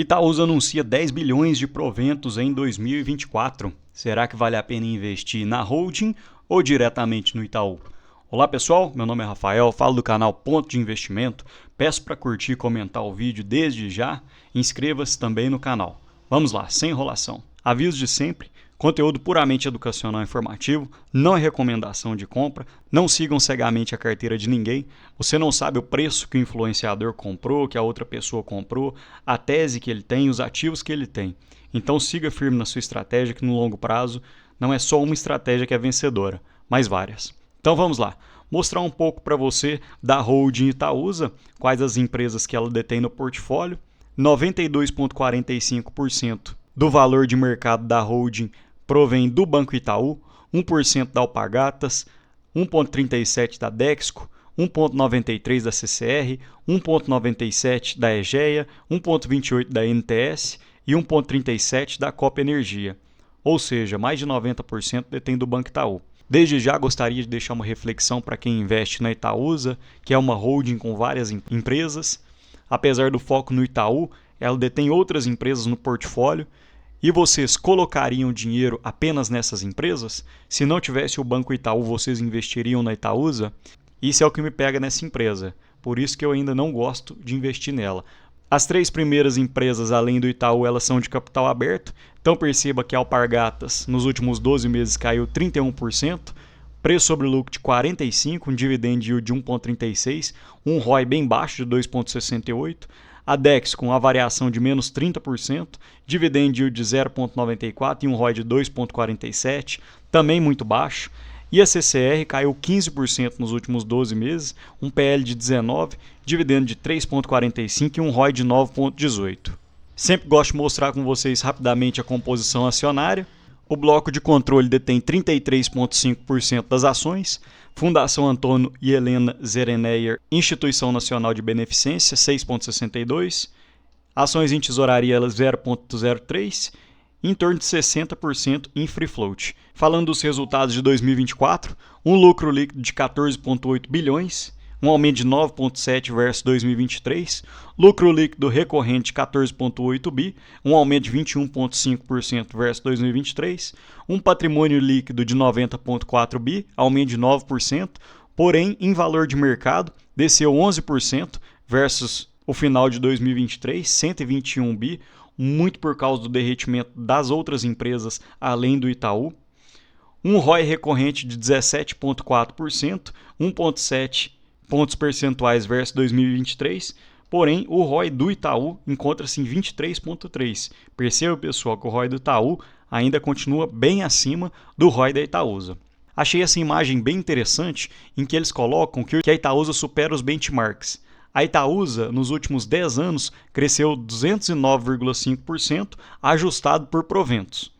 Itaúsa anuncia 10 bilhões de proventos em 2024. Será que vale a pena investir na holding ou diretamente no Itaú? Olá pessoal, meu nome é Rafael, falo do canal Ponto de Investimento. Peço para curtir e comentar o vídeo desde já. Inscreva-se também no canal. Vamos lá, sem enrolação. Aviso de sempre, conteúdo puramente educacional e informativo, não é recomendação de compra, não sigam cegamente a carteira de ninguém, você não sabe o preço que o influenciador comprou, que a outra pessoa comprou, a tese que ele tem, os ativos que ele tem. Então siga firme na sua estratégia, que no longo prazo não é só uma estratégia que é vencedora, mas várias. Então vamos lá, mostrar um pouco para você da holding Itaúsa, quais as empresas que ela detém no portfólio. 92,45% do valor de mercado da holding provém do Banco Itaú, 1% da Alpargatas, 1,37% da Dexco, 1,93% da CCR, 1,97% da Egea, 1,28% da NTS e 1,37% da Copa Energia. Ou seja, mais de 90% detém do Banco Itaú. Desde já gostaria de deixar uma reflexão para quem investe na Itaúsa, que é uma holding com várias empresas. Apesar do foco no Itaú, ela detém outras empresas no portfólio. E vocês colocariam dinheiro apenas nessas empresas? Se não tivesse o Banco Itaú, vocês investiriam na Itaúsa? Isso é o que me pega nessa empresa. Por isso que eu ainda não gosto de investir nela. As três primeiras empresas, além do Itaú, elas são de capital aberto. Então perceba que a Alpargatas, nos últimos 12 meses, caiu 31%. Preço sobre lucro de 45, um dividend yield de 1,36, um ROI bem baixo de 2,68. A Dex com a variação de menos 30%, dividend yield de 0,94 e um ROI de 2,47, também muito baixo. E a CCR caiu 15% nos últimos 12 meses, um PL de 19, dividendo de 3,45 e um ROI de 9,18. Sempre gosto de mostrar com vocês rapidamente a composição acionária. O bloco de controle detém 33,5% das ações, Fundação Antônio e Helena Zereneyer, Instituição Nacional de Beneficência, 6,62%, ações em tesouraria, elas 0,03%, em torno de 60% em free float. Falando dos resultados de 2024, um lucro líquido de 14,8 bilhões, um aumento de 9,7 versus 2023, lucro líquido recorrente de 14,8 bi, um aumento de 21,5% versus 2023, um patrimônio líquido de 90,4 bi, aumento de 9%, porém em valor de mercado desceu 11% versus o final de 2023, 121 bi, muito por causa do derretimento das outras empresas além do Itaú. Um ROI recorrente de 17,4%, 1,7 pontos percentuais versus 2023, porém o ROI do Itaú encontra-se em 23,3%. Perceba, pessoal, que o ROI do Itaú ainda continua bem acima do ROI da Itaúsa. Achei essa imagem bem interessante, em que eles colocam que a Itaúsa supera os benchmarks. A Itaúsa, nos últimos 10 anos, cresceu 209,5%, ajustado por proventos.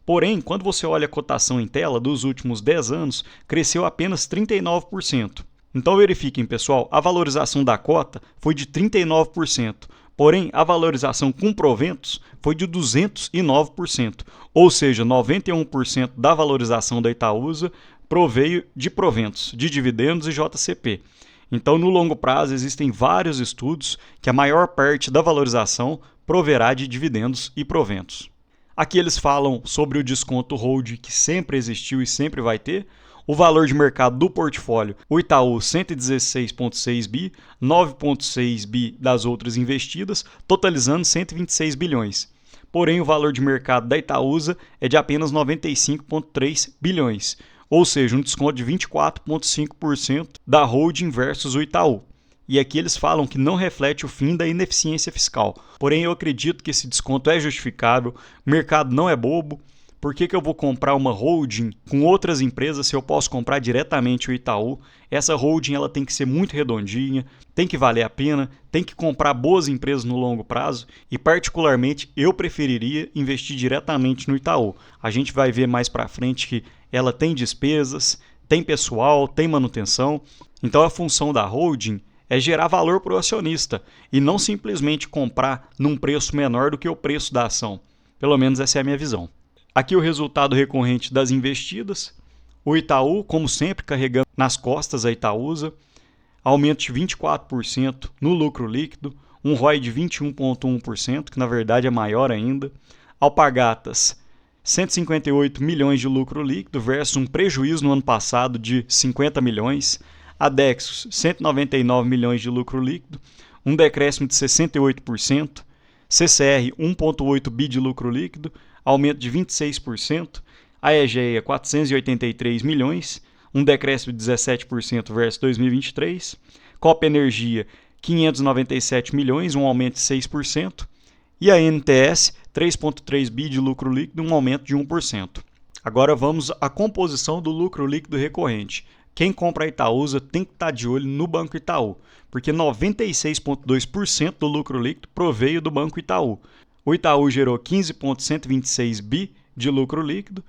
Porém, quando você olha a cotação em tela dos últimos 10 anos, cresceu apenas 39%. Então verifiquem, pessoal, a valorização da cota foi de 39%, porém a valorização com proventos foi de 209%, ou seja, 91% da valorização da Itaúsa proveio de proventos, de dividendos e JCP. Então, no longo prazo, existem vários estudos que a maior parte da valorização proverá de dividendos e proventos. Aqui eles falam sobre o desconto hold que sempre existiu e sempre vai ter. O valor de mercado do portfólio, o Itaú 116,6 bi, 9,6 bi das outras investidas, totalizando 126 bilhões. Porém, o valor de mercado da Itaúsa é de apenas 95,3 bilhões. Ou seja, um desconto de 24,5% da holding versus o Itaú. E aqui eles falam que não reflete o fim da ineficiência fiscal. Porém, eu acredito que esse desconto é justificável, o mercado não é bobo. Por que eu vou comprar uma holding com outras empresas se eu posso comprar diretamente o Itaú? Essa holding ela tem que ser muito redondinha, tem que valer a pena, tem que comprar boas empresas no longo prazo e particularmente eu preferiria investir diretamente no Itaú. A gente vai ver mais para frente que ela tem despesas, tem pessoal, tem manutenção. Então a função da holding é gerar valor para o acionista e não simplesmente comprar num preço menor do que o preço da ação. Pelo menos essa é a minha visão. Aqui o resultado recorrente das investidas. O Itaú, como sempre, carregando nas costas a Itaúsa. Aumento de 24% no lucro líquido. um ROI de 21,1%, que na verdade é maior ainda. Alpargatas, 158 milhões de lucro líquido versus um prejuízo no ano passado de 50 milhões. A Dexco, 199 milhões de lucro líquido, um decréscimo de 68%. CCR, 1,8 bi de lucro líquido, aumento de 26%. A Egea, 483 milhões, um decréscimo de 17% versus 2023. Copa Energia, 597 milhões, um aumento de 6%. E a NTS, 3,3 bi de lucro líquido, um aumento de 1%. Agora vamos à composição do lucro líquido recorrente. Quem compra a Itaúsa tem que estar de olho no Banco Itaú, porque 96,2% do lucro líquido proveio do Banco Itaú. O Itaú gerou 15,126 bi de lucro líquido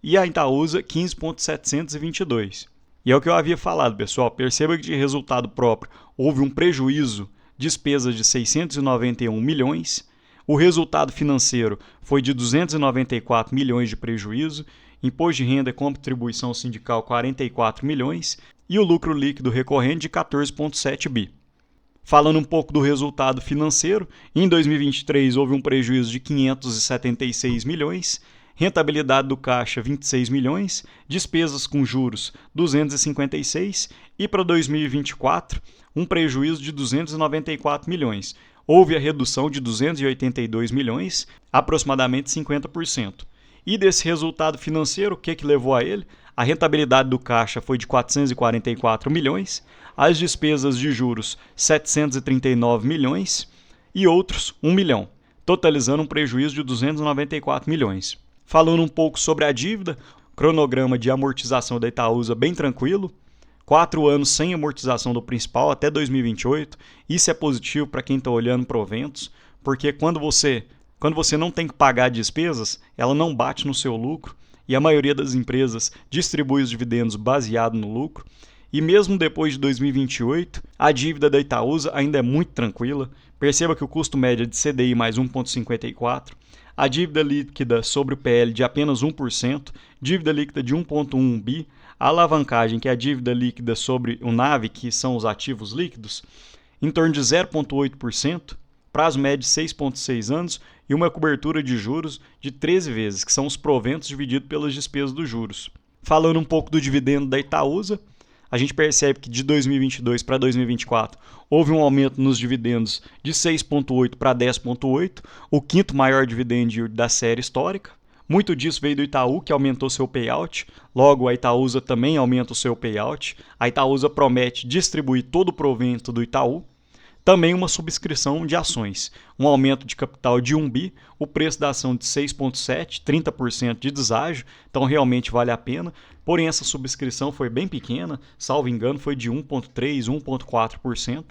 e a Itaúsa 15,722. E é o que eu havia falado, pessoal. Perceba que de resultado próprio houve um prejuízo, despesas de 691 milhões. O resultado financeiro foi de 294 milhões de prejuízo, imposto de renda e contribuição sindical 44 milhões e o lucro líquido recorrente de 14,7 bi. Falando um pouco do resultado financeiro, em 2023 houve um prejuízo de 576 milhões, rentabilidade do caixa 26 milhões, despesas com juros 256 e para 2024 um prejuízo de 294 milhões. Houve a redução de 282 milhões, aproximadamente 50%. E desse resultado financeiro, o que levou a ele? A rentabilidade do caixa foi de 444 milhões, as despesas de juros 739 milhões e outros 1 milhão, totalizando um prejuízo de 294 milhões. Falando um pouco sobre a dívida, cronograma de amortização da Itaúsa bem tranquilo, 4 anos sem amortização do principal até 2028. Isso é positivo para quem está olhando proventos, porque quando você não tem que pagar despesas, ela não bate no seu lucro e a maioria das empresas distribui os dividendos baseado no lucro. E mesmo depois de 2028, a dívida da Itaúsa ainda é muito tranquila. Perceba que o custo médio é de CDI mais 1,54%, a dívida líquida sobre o PL de apenas 1%, dívida líquida de 1,1 bi, a alavancagem, que é a dívida líquida sobre o NAV, que são os ativos líquidos, em torno de 0,8%, prazo médio de 6,6 anos e uma cobertura de juros de 13 vezes, que são os proventos divididos pelas despesas dos juros. Falando um pouco do dividendo da Itaúsa, a gente percebe que de 2022 para 2024 houve um aumento nos dividendos de 6,8 para 10,8, o quinto maior dividend yield da série histórica. Muito disso veio do Itaú, que aumentou seu payout. Logo, a Itaúsa também aumenta o seu payout. A Itaúsa promete distribuir todo o provento do Itaú. Também uma subscrição de ações, um aumento de capital de 1 bi, o preço da ação de 6,7, 30% de deságio, então realmente vale a pena. Porém, essa subscrição foi bem pequena, salvo engano, foi de 1,3, 1,4%.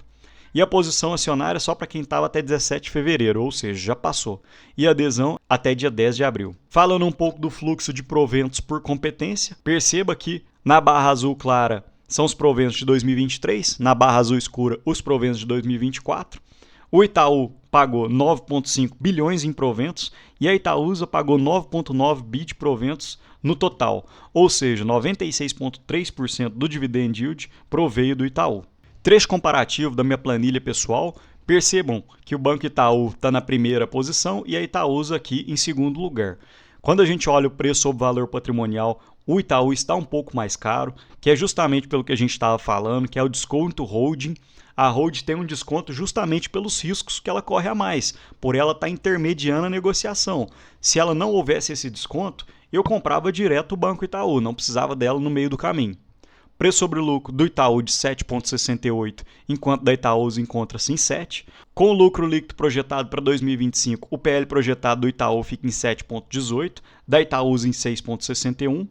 E a posição acionária só para quem estava até 17 de fevereiro, ou seja, já passou. E a adesão até dia 10 de abril. Falando um pouco do fluxo de proventos por competência, perceba que na barra azul clara são os proventos de 2023, na barra azul escura os proventos de 2024. O Itaú pagou 9,5 bilhões em proventos e a Itaúsa pagou 9,9 bi de proventos no total, ou seja, 96,3% do dividend yield proveio do Itaú. Trecho comparativo da minha planilha pessoal, percebam que o Banco Itaú está na primeira posição e a Itaúsa aqui em segundo lugar. Quando a gente olha o preço sobre valor patrimonial, o Itaú está um pouco mais caro, que é justamente pelo que a gente estava falando, que é o desconto holding. A holding tem um desconto justamente pelos riscos que ela corre a mais, por ela estar intermediando a negociação. Se ela não houvesse esse desconto, eu comprava direto o Banco Itaú, não precisava dela no meio do caminho. Preço sobre lucro do Itaú de 7,68, enquanto da Itaúsa encontra-se em 7. Com o lucro líquido projetado para 2025, o PL projetado do Itaú fica em 7,18, da Itaúsa em 6,61.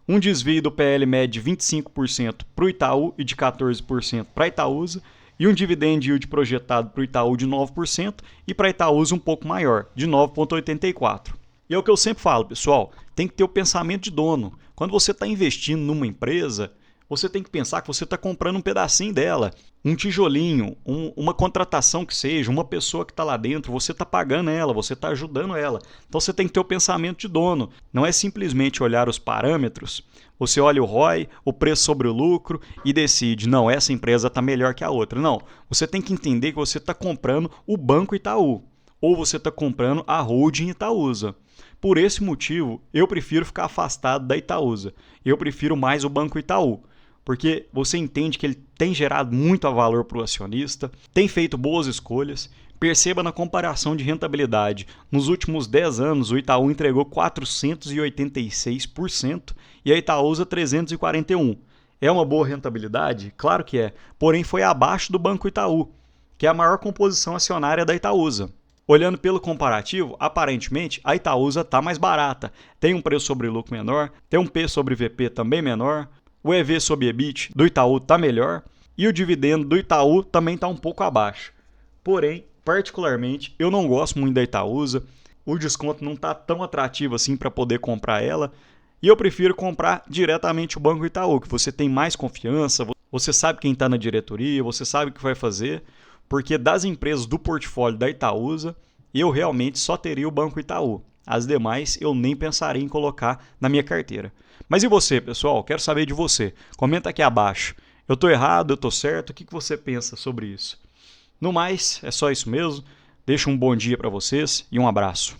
Um desvio do PL médio de 25% para o Itaú e de 14% para a Itaúsa. E um dividend yield projetado para o Itaú de 9% e para a Itaúsa um pouco maior, de 9,84%. E é o que eu sempre falo, pessoal, tem que ter o pensamento de dono. Quando você está investindo numa empresa, você tem que pensar que você está comprando um pedacinho dela, um tijolinho, uma contratação que seja, uma pessoa que está lá dentro, você está pagando ela, você está ajudando ela. Então você tem que ter o pensamento de dono. Não é simplesmente olhar os parâmetros, você olha o ROI, o preço sobre o lucro e decide, não, essa empresa está melhor que a outra. Não, você tem que entender que você está comprando o Banco Itaú ou você está comprando a holding Itaúsa. Por esse motivo, eu prefiro ficar afastado da Itaúsa. Eu prefiro mais o Banco Itaú, porque você entende que ele tem gerado muito valor para o acionista, tem feito boas escolhas. Perceba na comparação de rentabilidade. Nos últimos 10 anos, o Itaú entregou 486% e a Itaúsa 341%. É uma boa rentabilidade? Claro que é, porém foi abaixo do Banco Itaú, que é a maior composição acionária da Itaúsa. Olhando pelo comparativo, aparentemente a Itaúsa está mais barata, tem um preço sobre lucro menor, tem um P sobre VP também menor, o EV sobre EBIT do Itaú está melhor e o dividendo do Itaú também está um pouco abaixo. Porém, particularmente, eu não gosto muito da Itaúsa, o desconto não está tão atrativo assim para poder comprar ela e eu prefiro comprar diretamente o Banco Itaú, que você tem mais confiança, você sabe quem está na diretoria, você sabe o que vai fazer, porque das empresas do portfólio da Itaúsa, eu realmente só teria o Banco Itaú. As demais eu nem pensaria em colocar na minha carteira. Mas e você, pessoal? Quero saber de você. Comenta aqui abaixo. Eu estou errado, eu estou certo? O que você pensa sobre isso? No mais, é só isso mesmo. Deixo um bom dia para vocês e um abraço.